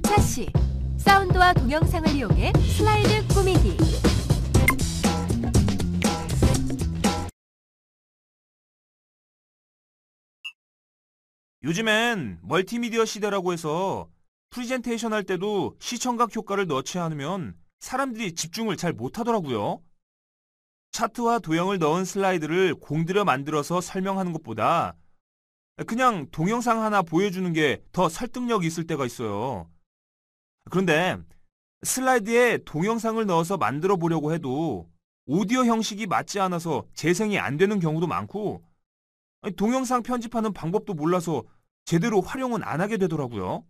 이번차 씨, 사운드와 동영상을 이용해 슬라이드 꾸미기. 요즘엔 멀티미디어 시대라고 해서 프리젠테이션 할 때도 시청각 효과를 넣지 않으면 사람들이 집중을 잘 못하더라고요. 차트와 도형을 넣은 슬라이드를 공들여 만들어서 설명하는 것보다 그냥 동영상 하나 보여주는 게 더 설득력 있을 때가 있어요. 그런데 슬라이드에 동영상을 넣어서 만들어 보려고 해도 오디오 형식이 맞지 않아서 재생이 안 되는 경우도 많고, 동영상 편집하는 방법도 몰라서 제대로 활용은 안 하게 되더라고요.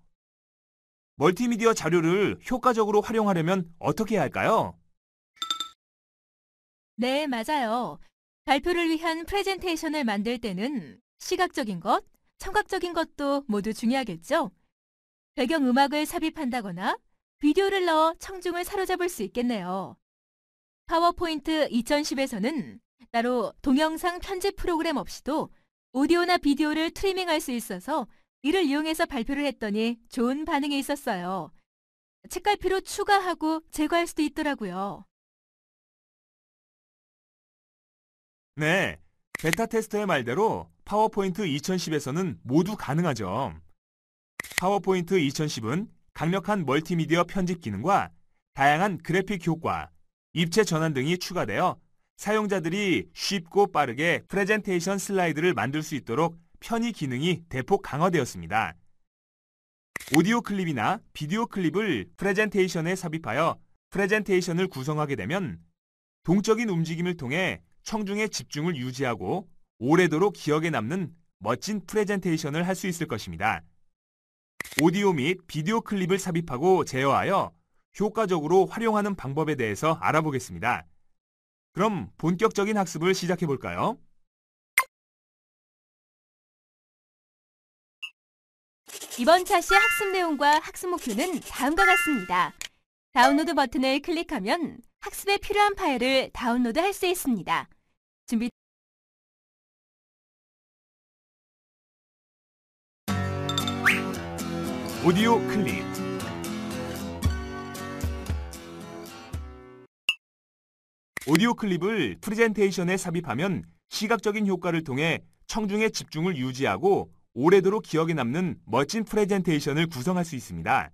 멀티미디어 자료를 효과적으로 활용하려면 어떻게 해야 할까요? 네, 맞아요. 발표를 위한 프레젠테이션을 만들 때는 시각적인 것, 청각적인 것도 모두 중요하겠죠? 배경음악을 삽입한다거나 비디오를 넣어 청중을 사로잡을 수 있겠네요. 파워포인트 2010에서는 따로 동영상 편집 프로그램 없이도 오디오나 비디오를 트리밍할 수 있어서 이를 이용해서 발표를 했더니 좋은 반응이 있었어요. 책갈피로 추가하고 제거할 수도 있더라고요. 네, 베타 테스터의 말대로 파워포인트 2010에서는 모두 가능하죠. 파워포인트 2010은 강력한 멀티미디어 편집 기능과 다양한 그래픽 효과, 입체 전환 등이 추가되어 사용자들이 쉽고 빠르게 프레젠테이션 슬라이드를 만들 수 있도록 편의 기능이 대폭 강화되었습니다. 오디오 클립이나 비디오 클립을 프레젠테이션에 삽입하여 프레젠테이션을 구성하게 되면 동적인 움직임을 통해 청중의 집중을 유지하고 오래도록 기억에 남는 멋진 프레젠테이션을 할 수 있을 것입니다. 오디오 및 비디오 클립을 삽입하고 제어하여 효과적으로 활용하는 방법에 대해서 알아보겠습니다. 그럼 본격적인 학습을 시작해 볼까요? 이번차 씨 학습 내용과 학습 목표는 다음과 같습니다. 다운로드 버튼을 클릭하면 학습에 필요한 파일을 다운로드 할 수 있습니다. 준비. 오디오 클립. 오디오 클립을 프레젠테이션에 삽입하면 시각적인 효과를 통해 청중의 집중을 유지하고 오래도록 기억에 남는 멋진 프레젠테이션을 구성할 수 있습니다.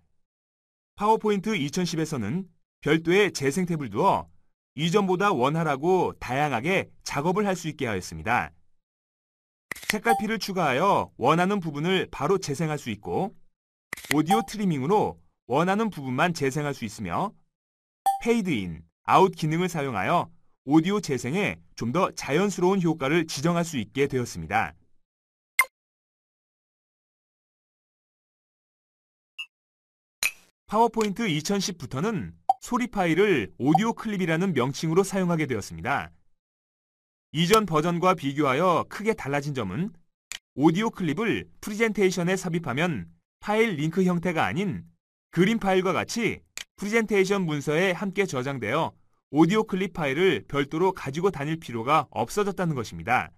파워포인트 2010에서는 별도의 재생 탭을 두어 이전보다 원활하고 다양하게 작업을 할 수 있게 하였습니다. 색깔피를 추가하여 원하는 부분을 바로 재생할 수 있고, 오디오 트리밍으로 원하는 부분만 재생할 수 있으며, 페이드인, 아웃 기능을 사용하여 오디오 재생에 좀 더 자연스러운 효과를 지정할 수 있게 되었습니다. 파워포인트 2010부터는 소리 파일을 오디오 클립이라는 명칭으로 사용하게 되었습니다. 이전 버전과 비교하여 크게 달라진 점은 오디오 클립을 프레젠테이션에 삽입하면 파일 링크 형태가 아닌 그림 파일과 같이 프레젠테이션 문서에 함께 저장되어 오디오 클립 파일을 별도로 가지고 다닐 필요가 없어졌다는 것입니다.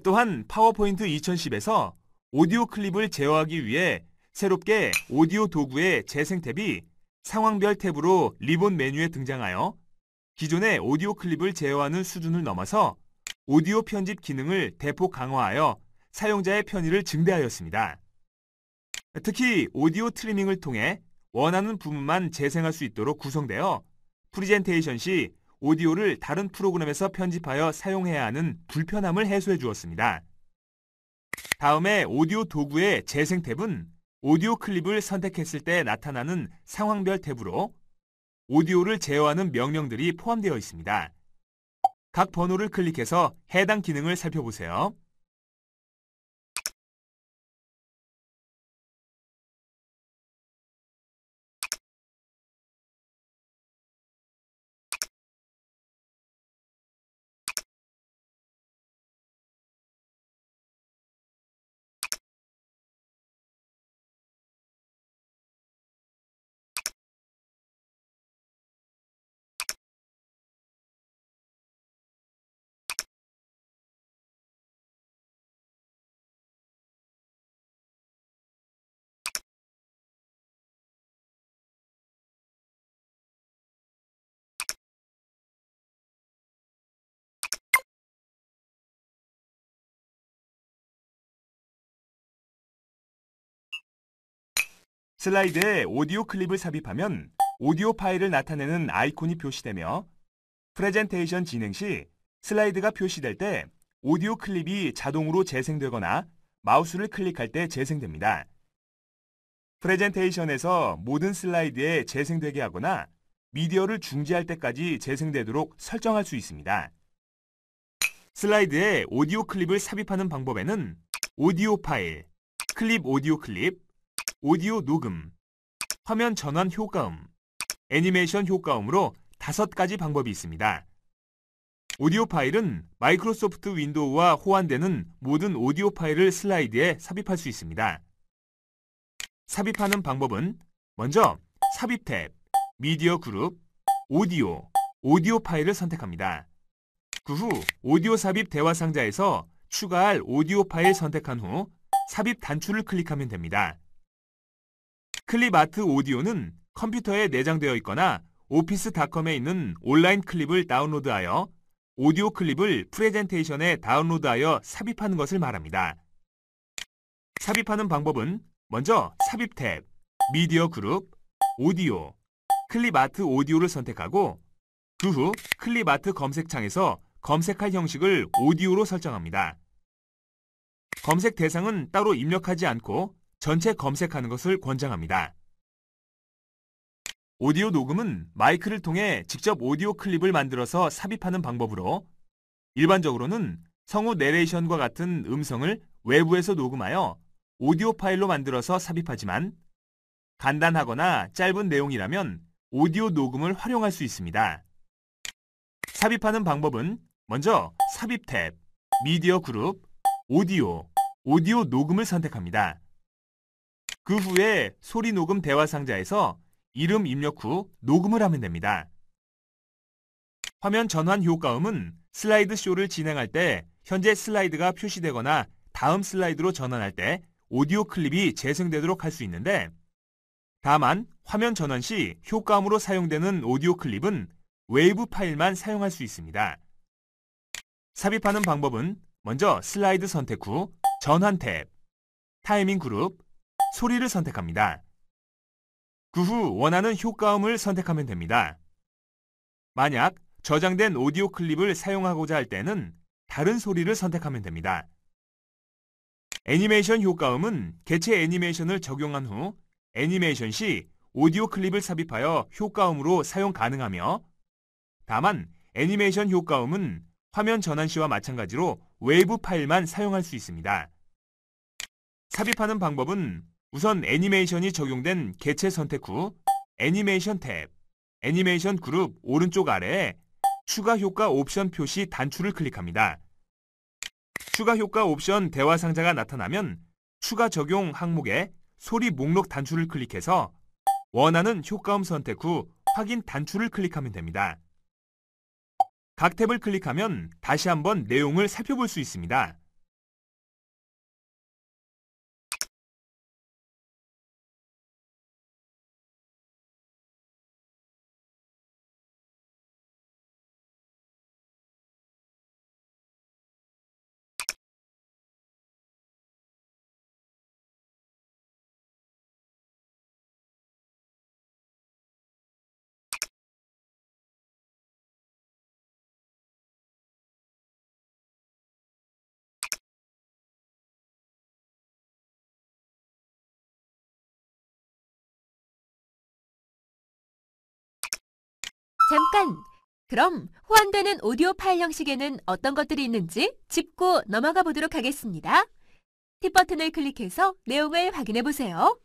또한 파워포인트 2010에서 오디오 클립을 제어하기 위해 새롭게 오디오 도구의 재생 탭이 상황별 탭으로 리본 메뉴에 등장하여 기존의 오디오 클립을 제어하는 수준을 넘어서 오디오 편집 기능을 대폭 강화하여 사용자의 편의를 증대하였습니다. 특히 오디오 트리밍을 통해 원하는 부분만 재생할 수 있도록 구성되어 프레젠테이션 시 오디오를 다른 프로그램에서 편집하여 사용해야 하는 불편함을 해소해 주었습니다. 다음에 오디오 도구의 재생 탭은 오디오 클립을 선택했을 때 나타나는 상황별 탭으로 오디오를 제어하는 명령들이 포함되어 있습니다. 각 번호를 클릭해서 해당 기능을 살펴보세요. 슬라이드에 오디오 클립을 삽입하면 오디오 파일을 나타내는 아이콘이 표시되며 프레젠테이션 진행 시 슬라이드가 표시될 때 오디오 클립이 자동으로 재생되거나 마우스를 클릭할 때 재생됩니다. 프레젠테이션에서 모든 슬라이드에 재생되게 하거나 미디어를 중지할 때까지 재생되도록 설정할 수 있습니다. 슬라이드에 오디오 클립을 삽입하는 방법에는 오디오 파일, 클립 오디오 클립, 오디오 녹음, 화면 전환 효과음, 애니메이션 효과음으로 5가지 방법이 있습니다. 오디오 파일은 마이크로소프트 윈도우와 호환되는 모든 오디오 파일을 슬라이드에 삽입할 수 있습니다. 삽입하는 방법은 먼저 삽입 탭, 미디어 그룹, 오디오 파일을 선택합니다. 그 후 오디오 삽입 대화 상자에서 추가할 오디오 파일 선택한 후 삽입 단추를 클릭하면 됩니다. 클립 아트 오디오는 컴퓨터에 내장되어 있거나 오피스닷컴에 있는 온라인 클립을 다운로드하여 오디오 클립을 프레젠테이션에 다운로드하여 삽입하는 것을 말합니다. 삽입하는 방법은 먼저 삽입 탭, 미디어 그룹, 오디오, 클립 아트 오디오를 선택하고 그 후 클립 아트 검색창에서 검색할 형식을 오디오로 설정합니다. 검색 대상은 따로 입력하지 않고 전체 검색하는 것을 권장합니다. 오디오 녹음은 마이크를 통해 직접 오디오 클립을 만들어서 삽입하는 방법으로 일반적으로는 성우 내레이션과 같은 음성을 외부에서 녹음하여 오디오 파일로 만들어서 삽입하지만 간단하거나 짧은 내용이라면 오디오 녹음을 활용할 수 있습니다. 삽입하는 방법은 먼저 삽입 탭, 미디어 그룹, 오디오 녹음을 선택합니다. 그 후에 소리 녹음 대화 상자에서 이름 입력 후 녹음을 하면 됩니다. 화면 전환 효과음은 슬라이드 쇼를 진행할 때 현재 슬라이드가 표시되거나 다음 슬라이드로 전환할 때 오디오 클립이 재생되도록 할 수 있는데 다만 화면 전환 시 효과음으로 사용되는 오디오 클립은 웨이브 파일만 사용할 수 있습니다. 삽입하는 방법은 먼저 슬라이드 선택 후 전환 탭, 타이밍 그룹, 소리를 선택합니다. 그 후 원하는 효과음을 선택하면 됩니다. 만약 저장된 오디오 클립을 사용하고자 할 때는 다른 소리를 선택하면 됩니다. 애니메이션 효과음은 개체 애니메이션을 적용한 후 애니메이션 시 오디오 클립을 삽입하여 효과음으로 사용 가능하며 다만 애니메이션 효과음은 화면 전환 시와 마찬가지로 웨이브 파일만 사용할 수 있습니다. 삽입하는 방법은 우선 애니메이션이 적용된 개체 선택 후 애니메이션 탭, 애니메이션 그룹 오른쪽 아래에 추가 효과 옵션 표시 단추를 클릭합니다. 추가 효과 옵션 대화 상자가 나타나면 추가 적용 항목에 소리 목록 단추를 클릭해서 원하는 효과음 선택 후 확인 단추를 클릭하면 됩니다. 각 탭을 클릭하면 다시 한번 내용을 살펴볼 수 있습니다. 잠깐! 그럼 호환되는 오디오 파일 형식에는 어떤 것들이 있는지 짚고 넘어가 보도록 하겠습니다. 팁 버튼을 클릭해서 내용을 확인해 보세요.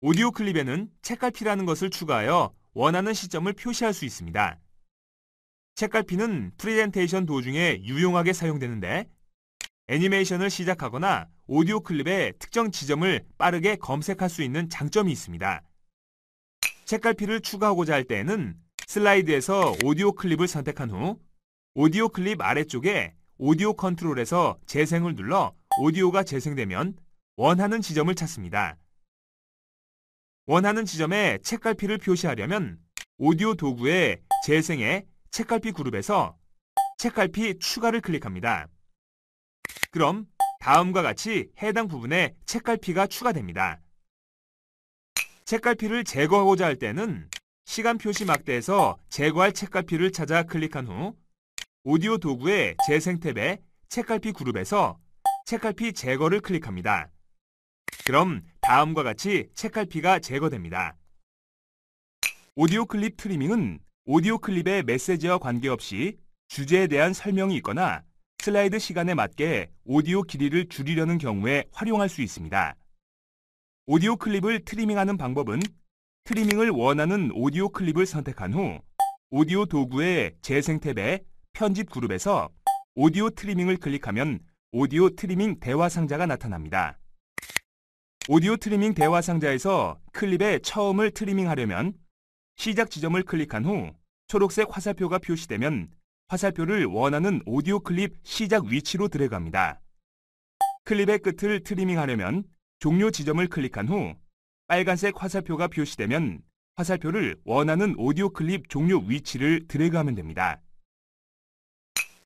오디오 클립에는 책갈피라는 것을 추가하여 원하는 시점을 표시할 수 있습니다. 책갈피는 프레젠테이션 도중에 유용하게 사용되는데 애니메이션을 시작하거나 오디오 클립의 특정 지점을 빠르게 검색할 수 있는 장점이 있습니다. 책갈피를 추가하고자 할 때에는 슬라이드에서 오디오 클립을 선택한 후 오디오 클립 아래쪽에 오디오 컨트롤에서 재생을 눌러 오디오가 재생되면 원하는 지점을 찾습니다. 원하는 지점에 책갈피를 표시하려면 오디오 도구의 재생의 책갈피 그룹에서 책갈피 추가를 클릭합니다. 그럼 다음과 같이 해당 부분에 책갈피가 추가됩니다. 책갈피를 제거하고자 할 때는 시간 표시 막대에서 제거할 책갈피를 찾아 클릭한 후 오디오 도구의 재생 탭에 책갈피 그룹에서 책갈피 제거를 클릭합니다. 그럼 다음과 같이 책갈피가 제거됩니다. 오디오 클립 트리밍은 오디오 클립의 메시지와 관계없이 주제에 대한 설명이 있거나 슬라이드 시간에 맞게 오디오 길이를 줄이려는 경우에 활용할 수 있습니다. 오디오 클립을 트리밍하는 방법은 트리밍을 원하는 오디오 클립을 선택한 후 오디오 도구의 재생 탭에 편집 그룹에서 오디오 트리밍을 클릭하면 오디오 트리밍 대화 상자가 나타납니다. 오디오 트리밍 대화 상자에서 클립의 처음을 트리밍하려면 시작 지점을 클릭한 후 초록색 화살표가 표시되면 화살표를 원하는 오디오 클립 시작 위치로 드래그합니다. 클립의 끝을 트리밍하려면 종료 지점을 클릭한 후 빨간색 화살표가 표시되면 화살표를 원하는 오디오 클립 종료 위치를 드래그하면 됩니다.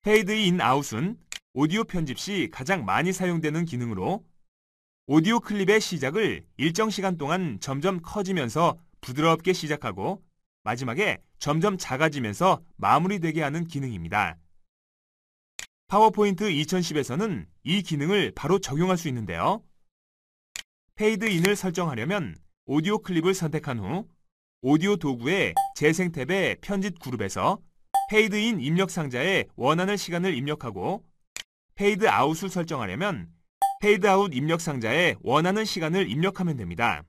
페이드 인 아웃은 오디오 편집 시 가장 많이 사용되는 기능으로 오디오 클립의 시작을 일정 시간 동안 점점 커지면서 부드럽게 시작하고 마지막에 점점 작아지면서 마무리되게 하는 기능입니다. 파워포인트 2010에서는 이 기능을 바로 적용할 수 있는데요. 페이드 인을 설정하려면 오디오 클립을 선택한 후 오디오 도구의 재생 탭의 편집 그룹에서 페이드 인 입력 상자에 원하는 시간을 입력하고 페이드 아웃을 설정하려면 페이드 아웃 입력 상자에 원하는 시간을 입력하면 됩니다.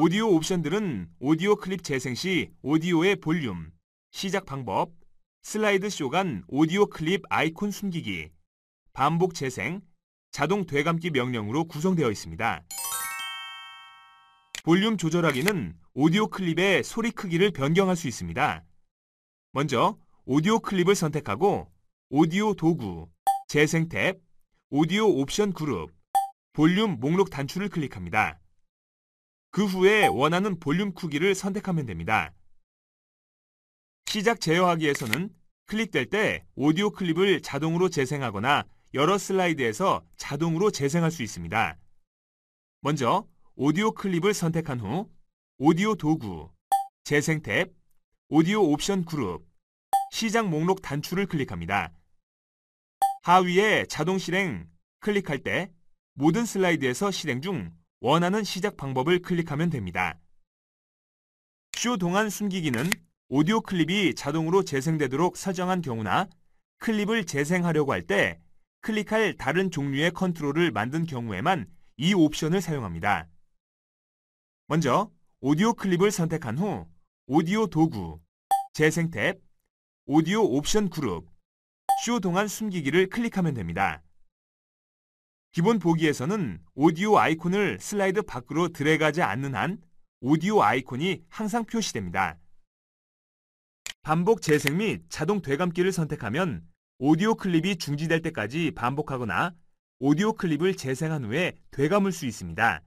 오디오 옵션들은 오디오 클립 재생 시 오디오의 볼륨, 시작 방법, 슬라이드 쇼 간 오디오 클립 아이콘 숨기기, 반복 재생, 자동 되감기 명령으로 구성되어 있습니다. 볼륨 조절하기는 오디오 클립의 소리 크기를 변경할 수 있습니다. 먼저 오디오 클립을 선택하고 오디오 도구, 재생 탭, 오디오 옵션 그룹, 볼륨 목록 단추를 클릭합니다. 그 후에 원하는 볼륨 크기를 선택하면 됩니다. 시작 제어하기에서는 클릭될 때 오디오 클립을 자동으로 재생하거나 여러 슬라이드에서 자동으로 재생할 수 있습니다. 먼저 오디오 클립을 선택한 후 오디오 도구, 재생 탭, 오디오 옵션 그룹, 시작 목록 단추를 클릭합니다. 하위에 자동 실행 클릭할 때 모든 슬라이드에서 실행 중 원하는 시작 방법을 클릭하면 됩니다. 쇼 동안 숨기기는 오디오 클립이 자동으로 재생되도록 설정한 경우나 클립을 재생하려고 할 때 클릭할 다른 종류의 컨트롤을 만든 경우에만 이 옵션을 사용합니다. 먼저 오디오 클립을 선택한 후 오디오 도구, 재생 탭, 오디오 옵션 그룹, 쇼 동안 숨기기를 클릭하면 됩니다. 기본 보기에서는 오디오 아이콘을 슬라이드 밖으로 드래그하지 않는 한 오디오 아이콘이 항상 표시됩니다. 반복 재생 및 자동 되감기를 선택하면 오디오 클립이 중지될 때까지 반복하거나 오디오 클립을 재생한 후에 되감을 수 있습니다.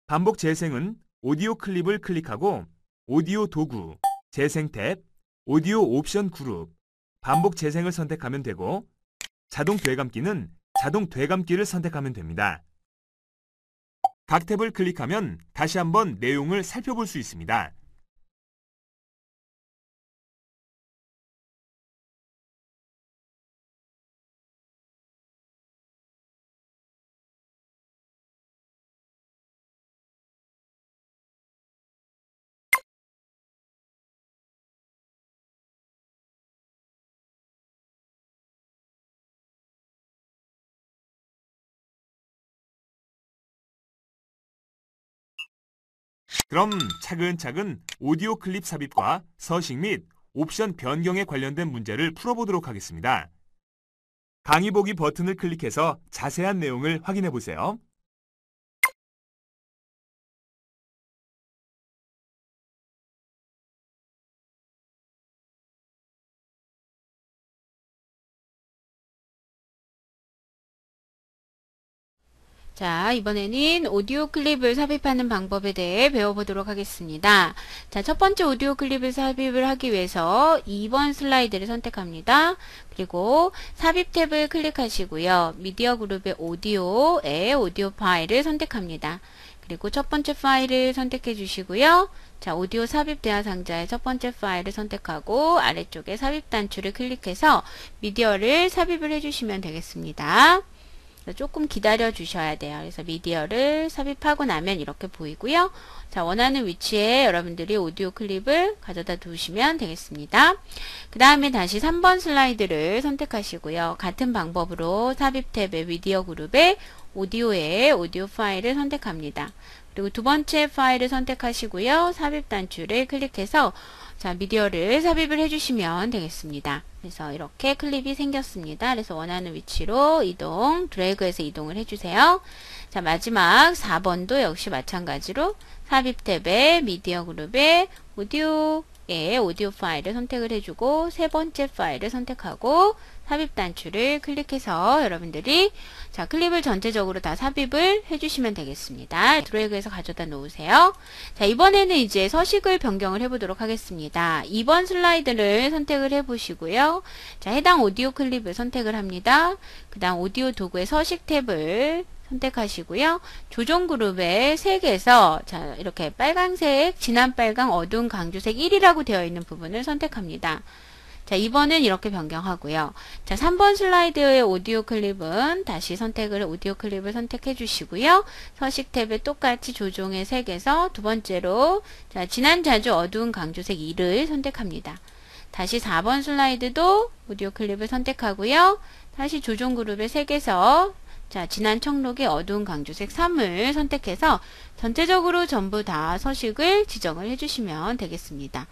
반복 재생은 오디오 클립을 클릭하고 오디오 도구, 재생 탭, 오디오 옵션 그룹, 반복 재생을 선택하면 되고 자동 되감기는 자동 되감기를 선택하면 됩니다. 각 탭을 클릭하면 다시 한번 내용을 살펴볼 수 있습니다. 그럼 차근차근 오디오 클립 삽입과 서식 및 옵션 변경에 관련된 문제를 풀어보도록 하겠습니다. 강의 보기 버튼을 클릭해서 자세한 내용을 확인해 보세요. 자, 이번에는 오디오 클립을 삽입하는 방법에 대해 배워보도록 하겠습니다. 자, 첫 번째 오디오 클립을 삽입을 하기 위해서 2번 슬라이드를 선택합니다. 그리고 삽입 탭을 클릭하시고요. 미디어 그룹의 오디오의 오디오 파일을 선택합니다. 그리고 첫 번째 파일을 선택해 주시고요. 자, 오디오 삽입 대화 상자의 첫 번째 파일을 선택하고 아래쪽에 삽입 단추를 클릭해서 미디어를 삽입을 해주시면 되겠습니다. 조금 기다려 주셔야 돼요. 그래서 미디어를 삽입하고 나면 이렇게 보이고요. 자, 원하는 위치에 여러분들이 오디오 클립을 가져다 두시면 되겠습니다. 그 다음에 다시 3번 슬라이드를 선택하시고요. 같은 방법으로 삽입 탭의 미디어 그룹에 오디오의 오디오 파일을 선택합니다. 그리고 두 번째 파일을 선택하시고요. 삽입 단추를 클릭해서 자, 미디어를 삽입을 해주시면 되겠습니다. 그래서 이렇게 클립이 생겼습니다. 그래서 원하는 위치로 이동, 드래그해서 이동을 해주세요. 자, 마지막 4번도 역시 마찬가지로 삽입 탭에 미디어 그룹에 오디오의 오디오 파일을 선택을 해주고 세 번째 파일을 선택하고 삽입 단추를 클릭해서 여러분들이 자, 클립을 전체적으로 다 삽입을 해주시면 되겠습니다. 드래그해서 가져다 놓으세요. 자, 이번에는 이제 서식을 변경을 해보도록 하겠습니다. 2번 슬라이드를 선택을 해보시고요. 자, 해당 오디오 클립을 선택을 합니다. 그 다음 오디오 도구의 서식 탭을 선택하시고요. 조정 그룹의 색에서 자, 이렇게 빨강색, 진한 빨강, 어두운 강조색 1이라고 되어 있는 부분을 선택합니다. 자, 2번은 이렇게 변경하고요. 자, 3번 슬라이드의 오디오 클립은 다시 오디오 클립을 선택해 주시고요. 서식 탭에 똑같이 조정의 색에서 두 번째로 자, 진한 자주 어두운 강조색 2를 선택합니다. 다시 4번 슬라이드도 오디오 클립을 선택하고요. 다시 조정 그룹의 색에서 자, 진한 청록의 어두운 강조색 3을 선택해서 전체적으로 전부 다 서식을 지정을 해주시면 되겠습니다.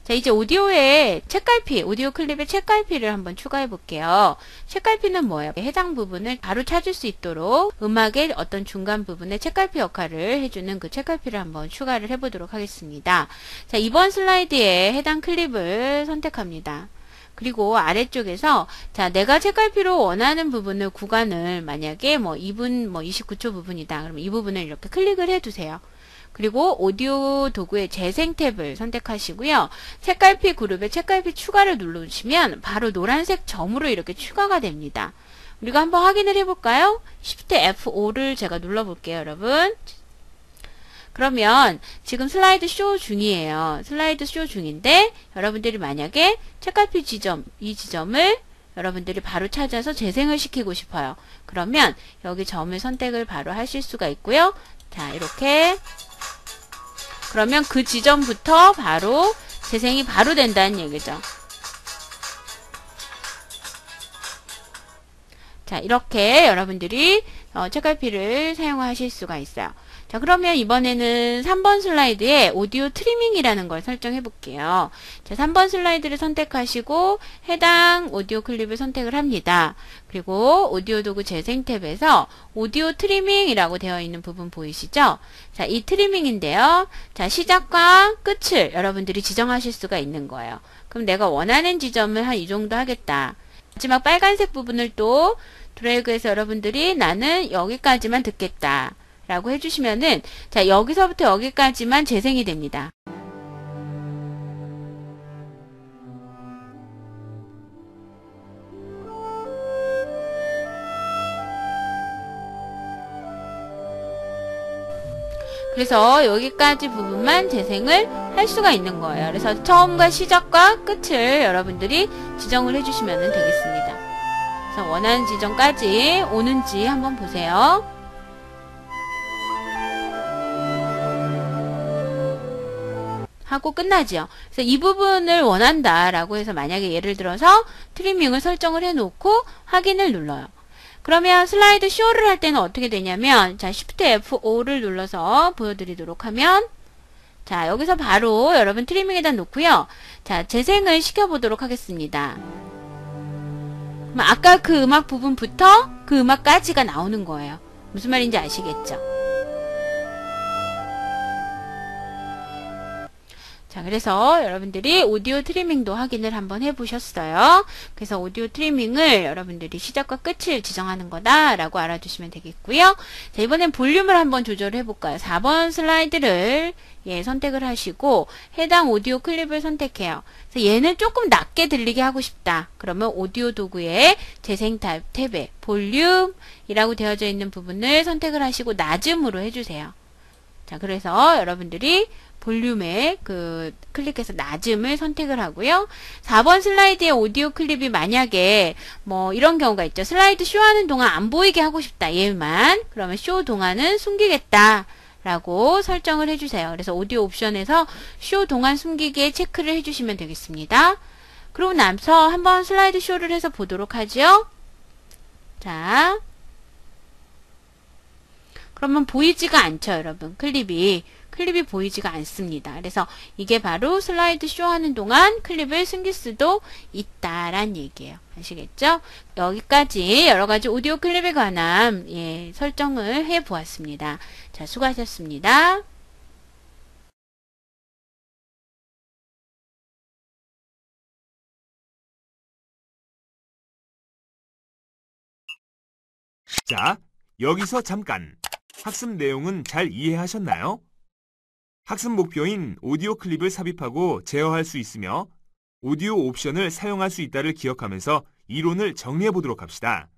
자, 이제 오디오의 책갈피, 오디오 클립의 책갈피를 한번 추가해 볼게요. 책갈피는 뭐예요? 해당 부분을 바로 찾을 수 있도록 음악의 어떤 중간 부분에 책갈피 역할을 해주는 그 책갈피를 한번 추가를 해 보도록 하겠습니다. 자, 이번 슬라이드에 해당 클립을 선택합니다. 그리고 아래쪽에서 자, 내가 책갈피로 원하는 부분을 구간을 만약에 뭐 2분 29초 부분이다. 그러면 이 부분을 이렇게 클릭을 해 두세요. 그리고 오디오 도구의 재생 탭을 선택하시고요. 책갈피 그룹에 책갈피 추가를 누르시면 바로 노란색 점으로 이렇게 추가가 됩니다. 우리가 한번 확인을 해볼까요? Shift F5를 제가 눌러볼게요, 여러분. 그러면 지금 슬라이드 쇼 중이에요. 슬라이드 쇼 중인데 여러분들이 만약에 책갈피 지점, 이 지점을 여러분들이 바로 찾아서 재생을 시키고 싶어요. 그러면 여기 점을 선택을 바로 하실 수가 있고요. 자, 이렇게 그러면 그 지점부터 바로 재생이 바로 된다는 얘기죠. 자, 이렇게 여러분들이 책갈피를 사용하실 수가 있어요. 자, 그러면 이번에는 3번 슬라이드에 오디오 트리밍이라는 걸 설정해 볼게요. 자, 3번 슬라이드를 선택하시고 해당 오디오 클립을 선택을 합니다. 그리고 오디오 도구 재생 탭에서 오디오 트리밍이라고 되어 있는 부분 보이시죠? 자, 이 트리밍인데요. 자, 시작과 끝을 여러분들이 지정하실 수가 있는 거예요. 그럼 내가 원하는 지점을 한 이 정도 하겠다. 마지막 빨간색 부분을 또 드래그해서 여러분들이 나는 여기까지만 듣겠다. 라고 해주시면은 자, 여기서부터 여기까지만 재생이 됩니다. 그래서 여기까지 부분만 재생을 할 수가 있는 거예요. 그래서 처음과 시작과 끝을 여러분들이 지정을 해주시면 되겠습니다. 그래서 원하는 지점까지 오는지 한번 보세요. 하고 끝나죠. 그래서 이 부분을 원한다 라고 해서 만약에 예를 들어서 트리밍을 설정을 해 놓고 확인을 눌러요. 그러면 슬라이드 쇼를 할 때는 어떻게 되냐면 자, Shift F5를 눌러서 보여드리도록 하면 자, 여기서 바로 여러분 트리밍에다 놓고요. 자, 재생을 시켜보도록 하겠습니다. 그럼 아까 그 음악 부분부터 그 음악까지가 나오는 거예요. 무슨 말인지 아시겠죠? 자, 그래서 여러분들이 오디오 트리밍도 확인을 한번 해보셨어요. 그래서 오디오 트리밍을 여러분들이 시작과 끝을 지정하는 거다라고 알아두시면 되겠고요. 자, 이번엔 볼륨을 한번 조절을 해볼까요? 4번 슬라이드를 선택을 하시고 해당 오디오 클립을 선택해요. 그래서 얘는 조금 낮게 들리게 하고 싶다. 그러면 오디오 도구의 재생 탭에 볼륨이라고 되어져 있는 부분을 선택을 하시고 낮음으로 해주세요. 자, 그래서 여러분들이 볼륨에 클릭해서 낮음을 선택을 하고요. 4번 슬라이드의 오디오 클립이 만약에 뭐 이런 경우가 있죠. 슬라이드 쇼하는 동안 안 보이게 하고 싶다. 얘만. 그러면 쇼 동안은 숨기겠다. 라고 설정을 해주세요. 그래서 오디오 옵션에서 쇼 동안 숨기기에 체크를 해주시면 되겠습니다. 그러고 나서 한번 슬라이드 쇼를 해서 보도록 하죠. 자, 그러면 보이지가 않죠, 여러분. 클립이 보이지가 않습니다. 그래서 이게 바로 슬라이드 쇼 하는 동안 클립을 숨길 수도 있다란 얘기예요. 아시겠죠? 여기까지 여러가지 오디오 클립에 관한 설정을 해 보았습니다. 자, 수고하셨습니다. 자, 여기서 잠깐. 학습 내용은 잘 이해하셨나요? 학습 목표인 오디오 클립을 삽입하고 제어할 수 있으며 오디오 옵션을 사용할 수 있다를 기억하면서 이론을 정리해 보도록 합시다.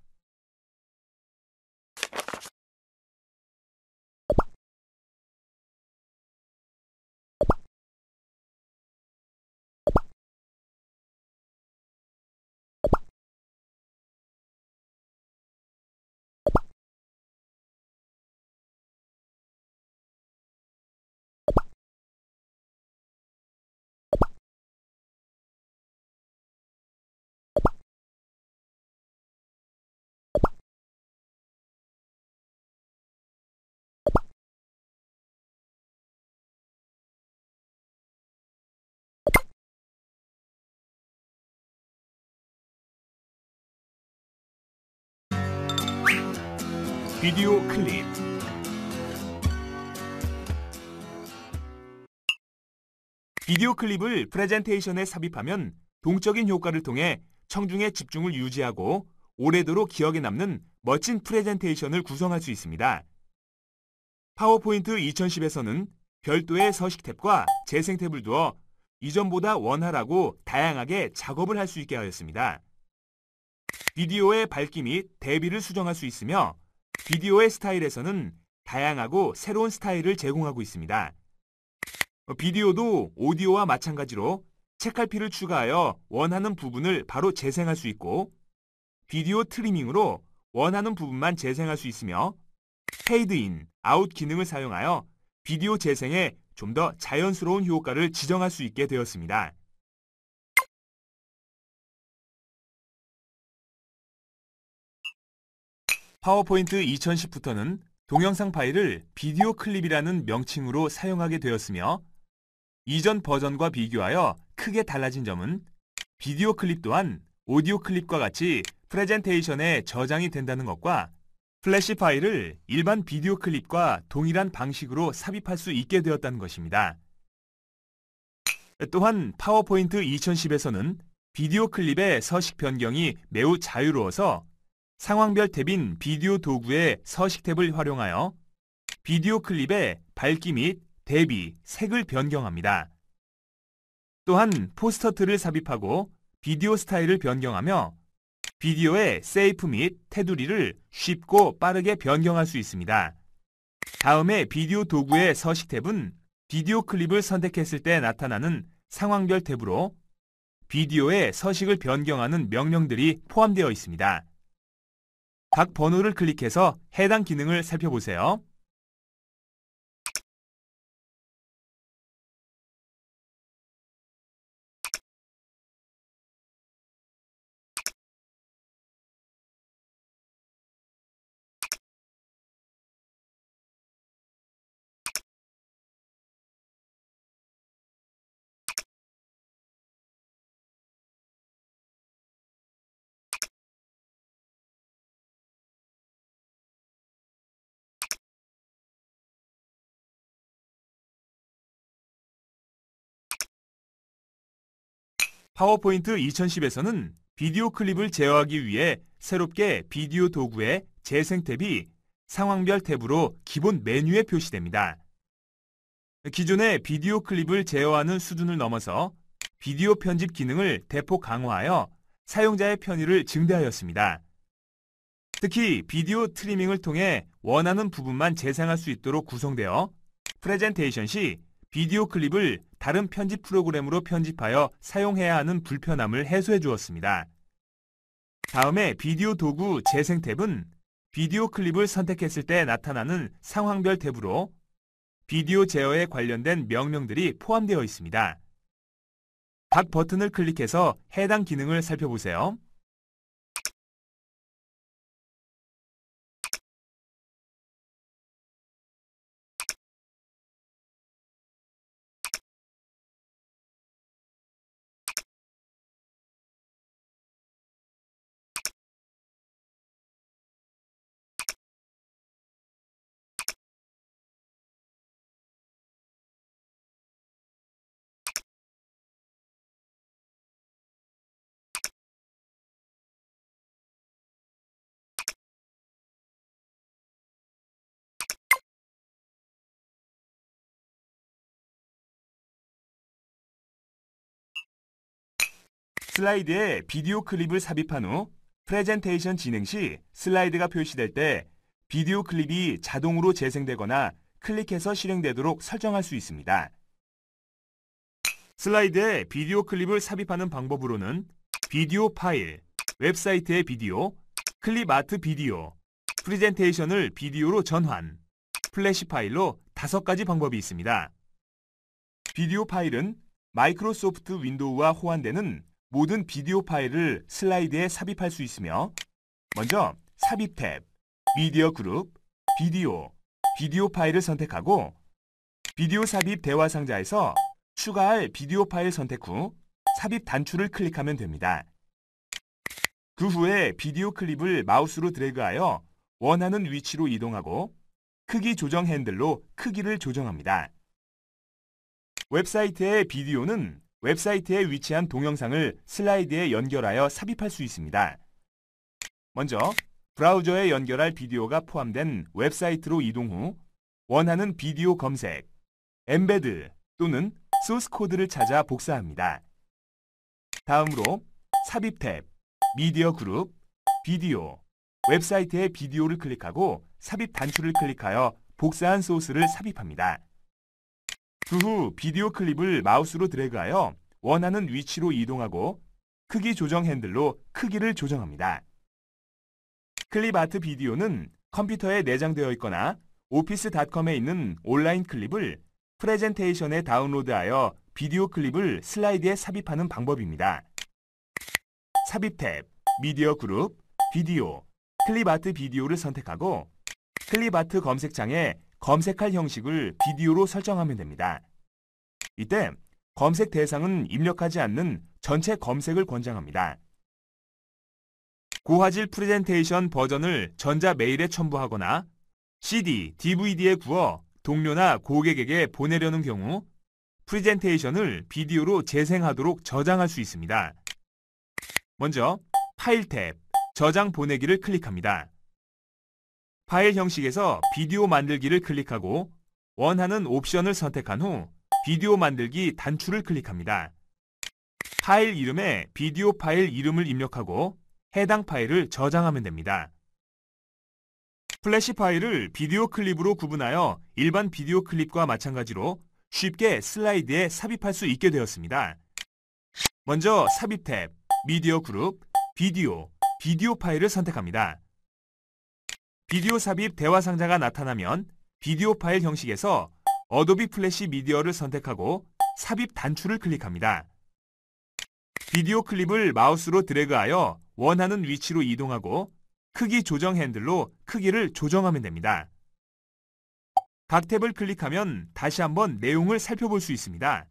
비디오 클립. 비디오 클립을 프레젠테이션에 삽입하면 동적인 효과를 통해 청중의 집중을 유지하고 오래도록 기억에 남는 멋진 프레젠테이션을 구성할 수 있습니다. 파워포인트 2010에서는 별도의 서식 탭과 재생 탭을 두어 이전보다 원활하고 다양하게 작업을 할 수 있게 하였습니다. 비디오의 밝기 및 대비를 수정할 수 있으며 비디오의 스타일에서는 다양하고 새로운 스타일을 제공하고 있습니다. 비디오도 오디오와 마찬가지로 책갈피를 추가하여 원하는 부분을 바로 재생할 수 있고 비디오 트리밍으로 원하는 부분만 재생할 수 있으며 페이드인, 아웃 기능을 사용하여 비디오 재생에 좀 더 자연스러운 효과를 지정할 수 있게 되었습니다. 파워포인트 2010부터는 동영상 파일을 비디오 클립이라는 명칭으로 사용하게 되었으며 이전 버전과 비교하여 크게 달라진 점은 비디오 클립 또한 오디오 클립과 같이 프레젠테이션에 저장이 된다는 것과 플래시 파일을 일반 비디오 클립과 동일한 방식으로 삽입할 수 있게 되었다는 것입니다. 또한 파워포인트 2010에서는 비디오 클립의 서식 변경이 매우 자유로워서 상황별 탭인 비디오 도구의 서식 탭을 활용하여 비디오 클립의 밝기 및 대비, 색을 변경합니다. 또한 포스터 틀을 삽입하고 비디오 스타일을 변경하며 비디오의 세이프 및 테두리를 쉽고 빠르게 변경할 수 있습니다. 다음에 비디오 도구의 서식 탭은 비디오 클립을 선택했을 때 나타나는 상황별 탭으로 비디오의 서식을 변경하는 명령들이 포함되어 있습니다. 각 번호를 클릭해서 해당 기능을 살펴보세요. 파워포인트 2010에서는 비디오 클립을 제어하기 위해 새롭게 비디오 도구의 재생 탭이 상황별 탭으로 기본 메뉴에 표시됩니다. 기존의 비디오 클립을 제어하는 수준을 넘어서 비디오 편집 기능을 대폭 강화하여 사용자의 편의를 증대하였습니다. 특히 비디오 트리밍을 통해 원하는 부분만 재생할 수 있도록 구성되어 프레젠테이션 시 비디오 클립을 다른 편집 프로그램으로 편집하여 사용해야 하는 불편함을 해소해 주었습니다. 다음에 비디오 도구 재생 탭은 비디오 클립을 선택했을 때 나타나는 상황별 탭으로 비디오 제어에 관련된 명령들이 포함되어 있습니다. 각 버튼을 클릭해서 해당 기능을 살펴보세요. 슬라이드에 비디오 클립을 삽입한 후 프레젠테이션 진행 시 슬라이드가 표시될 때 비디오 클립이 자동으로 재생되거나 클릭해서 실행되도록 설정할 수 있습니다. 슬라이드에 비디오 클립을 삽입하는 방법으로는 비디오 파일, 웹사이트의 비디오, 클립 아트 비디오, 프레젠테이션을 비디오로 전환, 플래시 파일로 5가지 방법이 있습니다. 비디오 파일은 마이크로소프트 윈도우와 호환되는 모든 비디오 파일을 슬라이드에 삽입할 수 있으며 먼저 삽입 탭, 미디어 그룹, 비디오 파일을 선택하고 비디오 삽입 대화 상자에서 추가할 비디오 파일 선택 후 삽입 단추를 클릭하면 됩니다. 그 후에 비디오 클립을 마우스로 드래그하여 원하는 위치로 이동하고 크기 조정 핸들로 크기를 조정합니다. 웹사이트의 비디오는 웹사이트에 위치한 동영상을 슬라이드에 연결하여 삽입할 수 있습니다. 먼저 브라우저에 연결할 비디오가 포함된 웹사이트로 이동 후 원하는 비디오 검색, 엠베드 또는 소스 코드를 찾아 복사합니다. 다음으로 삽입 탭, 미디어 그룹, 비디오, 웹사이트의 비디오를 클릭하고 삽입 단추를 클릭하여 복사한 소스를 삽입합니다. 그 후 비디오 클립을 마우스로 드래그하여 원하는 위치로 이동하고 크기 조정 핸들로 크기를 조정합니다. 클립 아트 비디오는 컴퓨터에 내장되어 있거나 오피스닷컴에 있는 온라인 클립을 프레젠테이션에 다운로드하여 비디오 클립을 슬라이드에 삽입하는 방법입니다. 삽입 탭, 미디어 그룹, 비디오, 클립 아트 비디오를 선택하고 클립 아트 검색창에 검색할 형식을 비디오로 설정하면 됩니다. 이때 검색 대상은 입력하지 않는 전체 검색을 권장합니다. 고화질 프레젠테이션 버전을 전자 메일에 첨부하거나 CD, DVD에 구워 동료나 고객에게 보내려는 경우 프레젠테이션을 비디오로 재생하도록 저장할 수 있습니다. 먼저 파일 탭, 저장 보내기를 클릭합니다. 파일 형식에서 비디오 만들기를 클릭하고 원하는 옵션을 선택한 후 비디오 만들기 단추를 클릭합니다. 파일 이름에 비디오 파일 이름을 입력하고 해당 파일을 저장하면 됩니다. 플래시 파일을 비디오 클립으로 구분하여 일반 비디오 클립과 마찬가지로 쉽게 슬라이드에 삽입할 수 있게 되었습니다. 먼저 삽입 탭, 미디어 그룹, 비디오 파일을 선택합니다. 비디오 삽입 대화 상자가 나타나면 비디오 파일 형식에서 어도비 플래시 미디어를 선택하고 삽입 단추를 클릭합니다. 비디오 클립을 마우스로 드래그하여 원하는 위치로 이동하고 크기 조정 핸들로 크기를 조정하면 됩니다. 각 탭을 클릭하면 다시 한번 내용을 살펴볼 수 있습니다.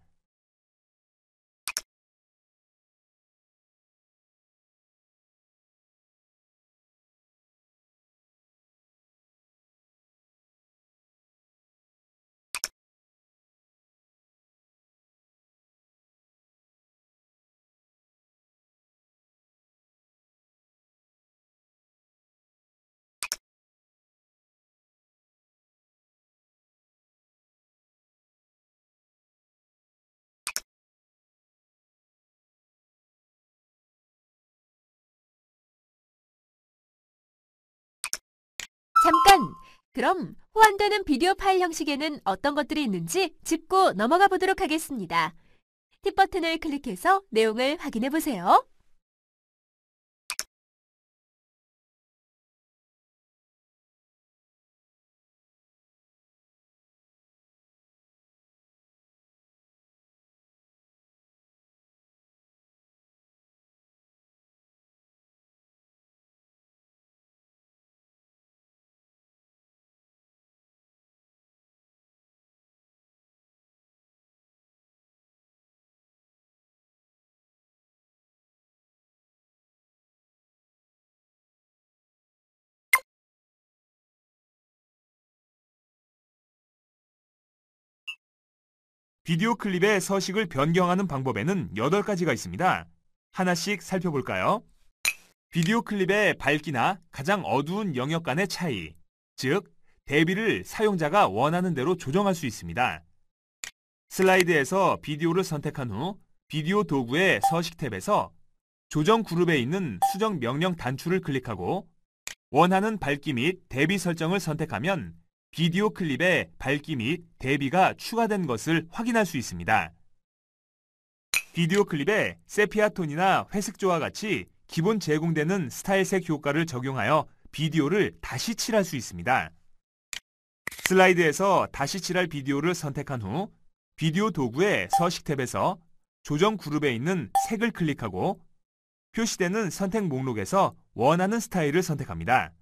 잠깐! 그럼 호환되는 비디오 파일 형식에는 어떤 것들이 있는지 짚고 넘어가 보도록 하겠습니다. 팁 버튼을 클릭해서 내용을 확인해 보세요. 비디오 클립의 서식을 변경하는 방법에는 8가지가 있습니다. 하나씩 살펴볼까요? 비디오 클립의 밝기나 가장 어두운 영역 간의 차이, 즉 대비를 사용자가 원하는 대로 조정할 수 있습니다. 슬라이드에서 비디오를 선택한 후 비디오 도구의 서식 탭에서 조정 그룹에 있는 수정 명령 단추를 클릭하고 원하는 밝기 및 대비 설정을 선택하면 비디오 클립의 밝기 및 대비가 추가된 것을 확인할 수 있습니다. 비디오 클립에 세피아 톤이나 회색조와 같이 기본 제공되는 스타일색 효과를 적용하여 비디오를 다시 칠할 수 있습니다. 슬라이드에서 다시 칠할 비디오를 선택한 후 비디오 도구의 서식 탭에서 조정 그룹에 있는 색을 클릭하고 표시되는 선택 목록에서 원하는 스타일을 선택합니다.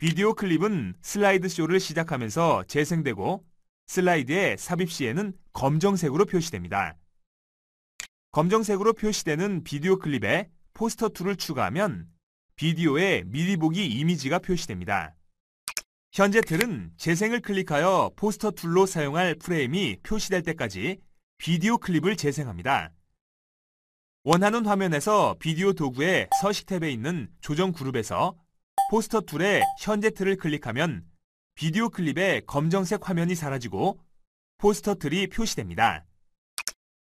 비디오 클립은 슬라이드 쇼를 시작하면서 재생되고 슬라이드의 삽입 시에는 검정색으로 표시됩니다. 검정색으로 표시되는 비디오 클립에 포스터 툴을 추가하면 비디오의 미리 보기 이미지가 표시됩니다. 현재 틀은 재생을 클릭하여 포스터 툴로 사용할 프레임이 표시될 때까지 비디오 클립을 재생합니다. 원하는 화면에서 비디오 도구의 서식 탭에 있는 조정 그룹에서 포스터 툴의 현재 틀을 클릭하면 비디오 클립의 검정색 화면이 사라지고 포스터 틀이 표시됩니다.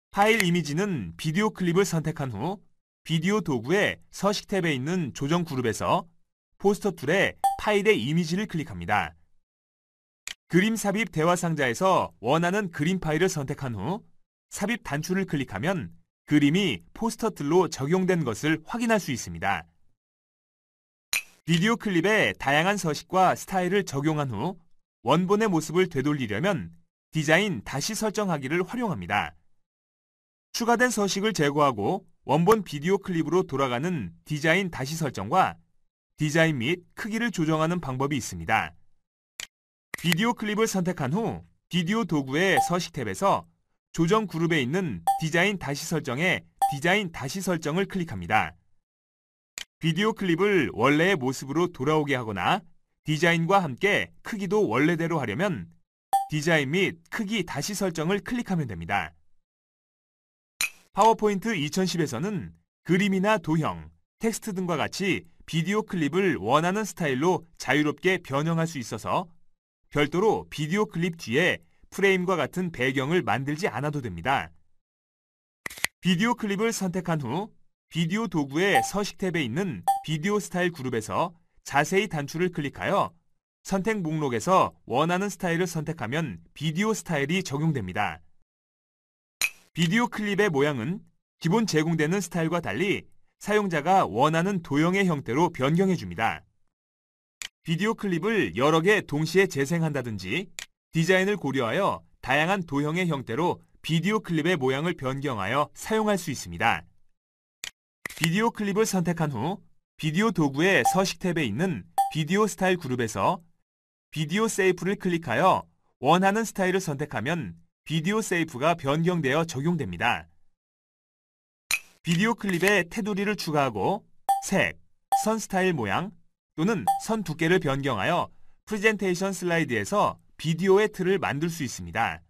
파일 이미지는 비디오 클립을 선택한 후 비디오 도구의 서식 탭에 있는 조정 그룹에서 포스터 툴의 파일의 이미지를 클릭합니다. 그림 삽입 대화 상자에서 원하는 그림 파일을 선택한 후 삽입 단추를 클릭하면 그림이 포스터 툴로 적용된 것을 확인할 수 있습니다. 비디오 클립에 다양한 서식과 스타일을 적용한 후 원본의 모습을 되돌리려면 디자인 다시 설정하기를 활용합니다. 추가된 서식을 제거하고 원본 비디오 클립으로 돌아가는 디자인 다시 설정과 디자인 및 크기를 조정하는 방법이 있습니다. 비디오 클립을 선택한 후 비디오 도구의 서식 탭에서 조정 그룹에 있는 디자인 다시 설정에 디자인 다시 설정을 클릭합니다. 비디오 클립을 원래의 모습으로 돌아오게 하거나 디자인과 함께 크기도 원래대로 하려면 디자인 및 크기 다시 설정을 클릭하면 됩니다. 파워포인트 2010에서는 그림이나 도형, 텍스트 등과 같이 비디오 클립을 원하는 스타일로 자유롭게 변형할 수 있어서 별도로 비디오 클립 뒤에 프레임과 같은 배경을 만들지 않아도 됩니다. 비디오 클립을 선택한 후 비디오 도구의 서식 탭에 있는 비디오 스타일 그룹에서 자세히 단추를 클릭하여 선택 목록에서 원하는 스타일을 선택하면 비디오 스타일이 적용됩니다. 비디오 클립의 모양은 기본 제공되는 스타일과 달리 사용자가 원하는 도형의 형태로 변경해줍니다. 비디오 클립을 여러 개 동시에 재생한다든지 디자인을 고려하여 다양한 도형의 형태로 비디오 클립의 모양을 변경하여 사용할 수 있습니다. 비디오 클립을 선택한 후 비디오 도구의 서식 탭에 있는 비디오 스타일 그룹에서 비디오 세이프를 클릭하여 원하는 스타일을 선택하면 비디오 세이프가 변경되어 적용됩니다. 비디오 클립에 테두리를 추가하고 색, 선 스타일 모양 또는 선 두께를 변경하여 프레젠테이션 슬라이드에서 비디오의 틀을 만들 수 있습니다.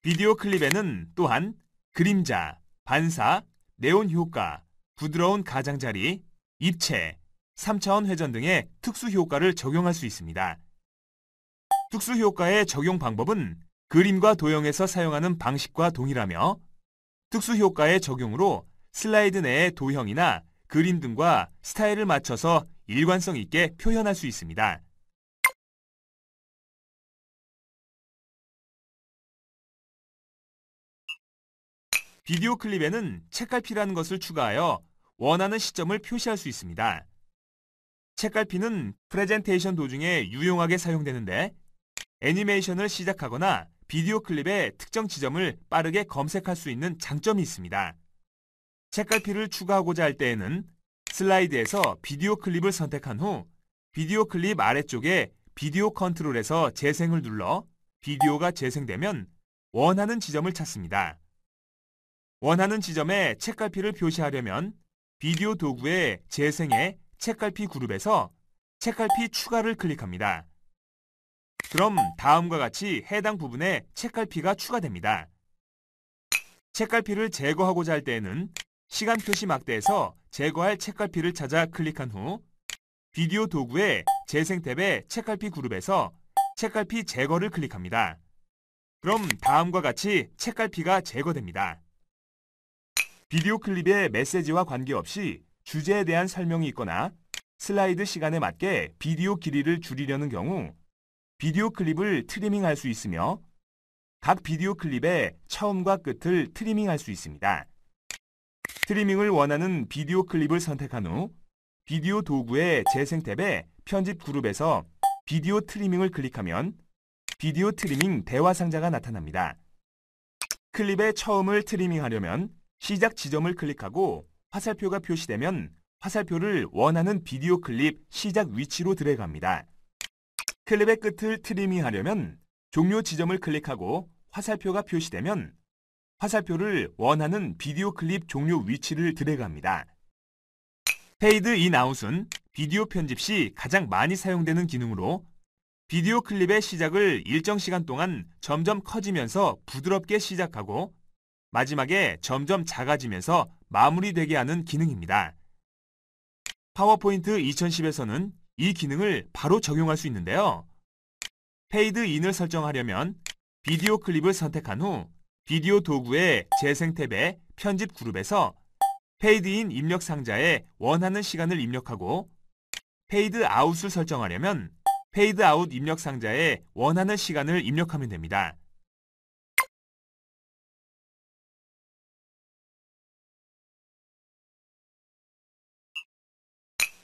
비디오 클립에는 또한 그림자, 반사, 네온 효과, 부드러운 가장자리, 입체, 3차원 회전 등의 특수 효과를 적용할 수 있습니다. 특수 효과의 적용 방법은 그림과 도형에서 사용하는 방식과 동일하며 특수 효과의 적용으로 슬라이드 내의 도형이나 그림 등과 스타일을 맞춰서 일관성 있게 표현할 수 있습니다. 비디오 클립에는 책갈피라는 것을 추가하여 원하는 시점을 표시할 수 있습니다. 책갈피는 프레젠테이션 도중에 유용하게 사용되는데 애니메이션을 시작하거나 비디오 클립의 특정 지점을 빠르게 검색할 수 있는 장점이 있습니다. 책갈피를 추가하고자 할 때에는 슬라이드에서 비디오 클립을 선택한 후 비디오 클립 아래쪽에 비디오 컨트롤에서 재생을 눌러 비디오가 재생되면 원하는 지점을 찾습니다. 원하는 지점에 책갈피를 표시하려면 비디오 도구의 재생의 책갈피 그룹에서 책갈피 추가를 클릭합니다. 그럼 다음과 같이 해당 부분에 책갈피가 추가됩니다. 책갈피를 제거하고자 할 때에는 시간 표시 막대에서 제거할 책갈피를 찾아 클릭한 후 비디오 도구의 재생 탭의 책갈피 그룹에서 책갈피 제거를 클릭합니다. 그럼 다음과 같이 책갈피가 제거됩니다. 비디오 클립의 메시지와 관계없이 주제에 대한 설명이 있거나 슬라이드 시간에 맞게 비디오 길이를 줄이려는 경우 비디오 클립을 트리밍할 수 있으며 각 비디오 클립의 처음과 끝을 트리밍할 수 있습니다. 트리밍을 원하는 비디오 클립을 선택한 후 비디오 도구의 재생 탭의 편집 그룹에서 비디오 트리밍을 클릭하면 비디오 트리밍 대화 상자가 나타납니다. 클립의 처음을 트리밍하려면 시작 지점을 클릭하고 화살표가 표시되면 화살표를 원하는 비디오 클립 시작 위치로 드래그합니다. 클립의 끝을 트리밍하려면 종료 지점을 클릭하고 화살표가 표시되면 화살표를 원하는 비디오 클립 종료 위치를 드래그합니다. 페이드 인 아웃은 비디오 편집 시 가장 많이 사용되는 기능으로 비디오 클립의 시작을 일정 시간 동안 점점 커지면서 부드럽게 시작하고 마지막에 점점 작아지면서 마무리되게 하는 기능입니다. 파워포인트 2010에서는 이 기능을 바로 적용할 수 있는데요. 페이드 인을 설정하려면 비디오 클립을 선택한 후 비디오 도구의 재생 탭의 편집 그룹에서 페이드 인 입력 상자에 원하는 시간을 입력하고 페이드 아웃을 설정하려면 페이드 아웃 입력 상자에 원하는 시간을 입력하면 됩니다.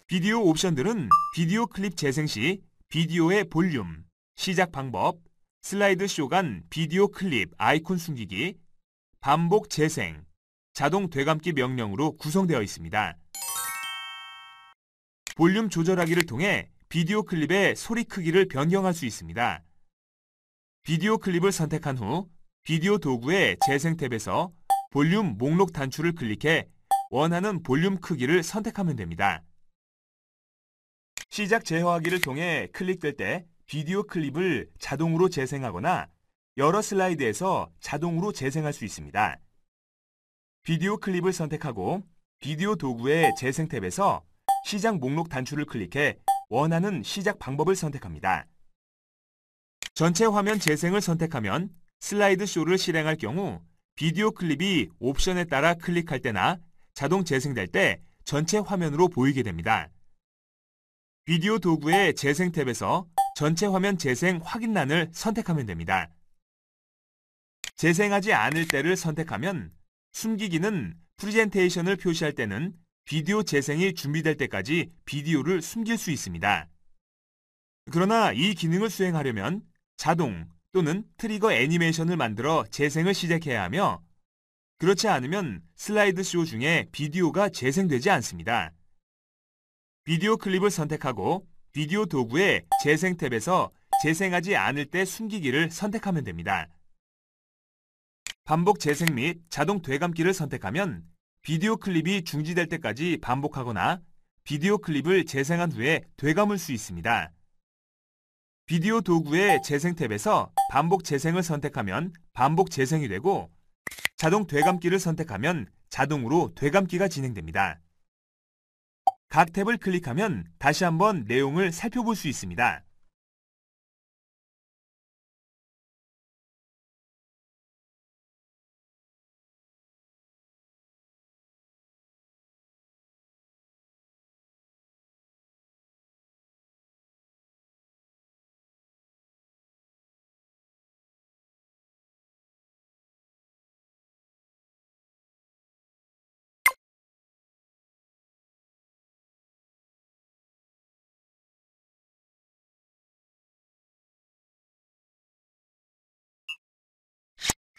비디오 옵션들은 비디오 클립 재생 시 비디오의 볼륨, 시작 방법, 슬라이드 쇼 간 비디오 클립 아이콘 숨기기, 반복 재생, 자동 되감기 명령으로 구성되어 있습니다. 볼륨 조절하기를 통해 비디오 클립의 소리 크기를 변경할 수 있습니다. 비디오 클립을 선택한 후 비디오 도구의 재생 탭에서 볼륨 목록 단추를 클릭해 원하는 볼륨 크기를 선택하면 됩니다. 시작 제어하기를 통해 클릭될 때 비디오 클립을 자동으로 재생하거나 여러 슬라이드에서 자동으로 재생할 수 있습니다. 비디오 클립을 선택하고 비디오 도구의 재생 탭에서 시작 목록 단추를 클릭해 원하는 시작 방법을 선택합니다. 전체 화면 재생을 선택하면 슬라이드 쇼를 실행할 경우 비디오 클립이 옵션에 따라 클릭할 때나 자동 재생될 때 전체 화면으로 보이게 됩니다. 비디오 도구의 재생 탭에서 전체 화면 재생 확인란을 선택하면 됩니다. 재생하지 않을 때를 선택하면 숨기기는 프레젠테이션을 표시할 때는 비디오 재생이 준비될 때까지 비디오를 숨길 수 있습니다. 그러나 이 기능을 수행하려면 자동 또는 트리거 애니메이션을 만들어 재생을 시작해야 하며 그렇지 않으면 슬라이드 쇼 중에 비디오가 재생되지 않습니다. 비디오 클립을 선택하고 비디오 도구의 재생 탭에서 재생하지 않을 때 숨기기를 선택하면 됩니다. 반복 재생 및 자동 되감기를 선택하면 비디오 클립이 중지될 때까지 반복하거나 비디오 클립을 재생한 후에 되감을 수 있습니다. 비디오 도구의 재생 탭에서 반복 재생을 선택하면 반복 재생이 되고 자동 되감기를 선택하면 자동으로 되감기가 진행됩니다. 각 탭을 클릭하면 다시 한번 내용을 살펴볼 수 있습니다.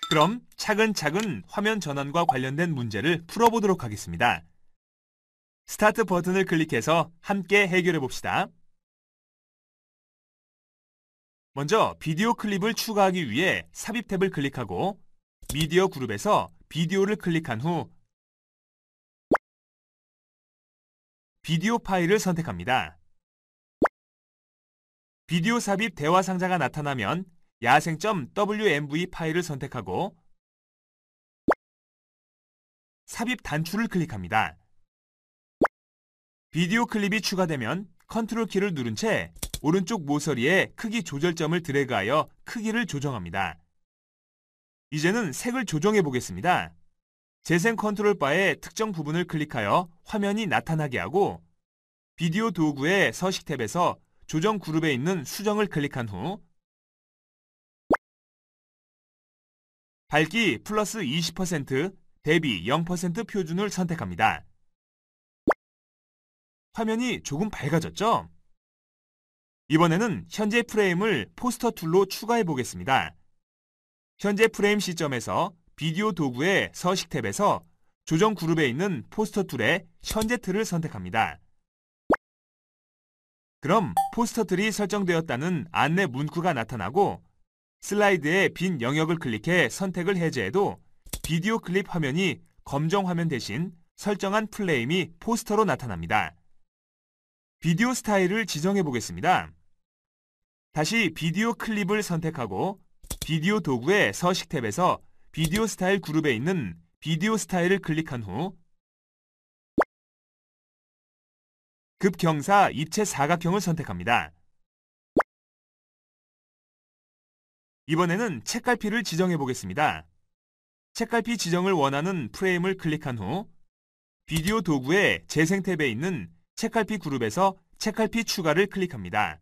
그럼 차근차근 화면 전환과 관련된 문제를 풀어보도록 하겠습니다. 스타트 버튼을 클릭해서 함께 해결해 봅시다. 먼저 비디오 클립을 추가하기 위해 삽입 탭을 클릭하고 미디어 그룹에서 비디오를 클릭한 후 비디오 파일을 선택합니다. 비디오 삽입 대화 상자가 나타나면 야생.wmv 파일을 선택하고 삽입 단추를 클릭합니다. 비디오 클립이 추가되면 컨트롤 키를 누른 채 오른쪽 모서리에 크기 조절점을 드래그하여 크기를 조정합니다. 이제는 색을 조정해 보겠습니다. 재생 컨트롤 바의 특정 부분을 클릭하여 화면이 나타나게 하고 비디오 도구의 서식 탭에서 조정 그룹에 있는 수정을 클릭한 후 밝기 플러스 20%, 대비 0% 표준을 선택합니다. 화면이 조금 밝아졌죠? 이번에는 현재 프레임을 포스터 툴로 추가해 보겠습니다. 현재 프레임 시점에서 비디오 도구의 서식 탭에서 조정 그룹에 있는 포스터 툴의 현재 틀을 선택합니다. 그럼 포스터 틀이 설정되었다는 안내 문구가 나타나고 슬라이드의 빈 영역을 클릭해 선택을 해제해도 비디오 클립 화면이 검정 화면 대신 설정한 프레임이 포스터로 나타납니다. 비디오 스타일을 지정해 보겠습니다. 다시 비디오 클립을 선택하고 비디오 도구의 서식 탭에서 비디오 스타일 그룹에 있는 비디오 스타일을 클릭한 후 급경사 입체 사각형을 선택합니다. 이번에는 책갈피를 지정해 보겠습니다. 책갈피 지정을 원하는 프레임을 클릭한 후 비디오 도구의 재생 탭에 있는 책갈피 그룹에서 책갈피 추가를 클릭합니다.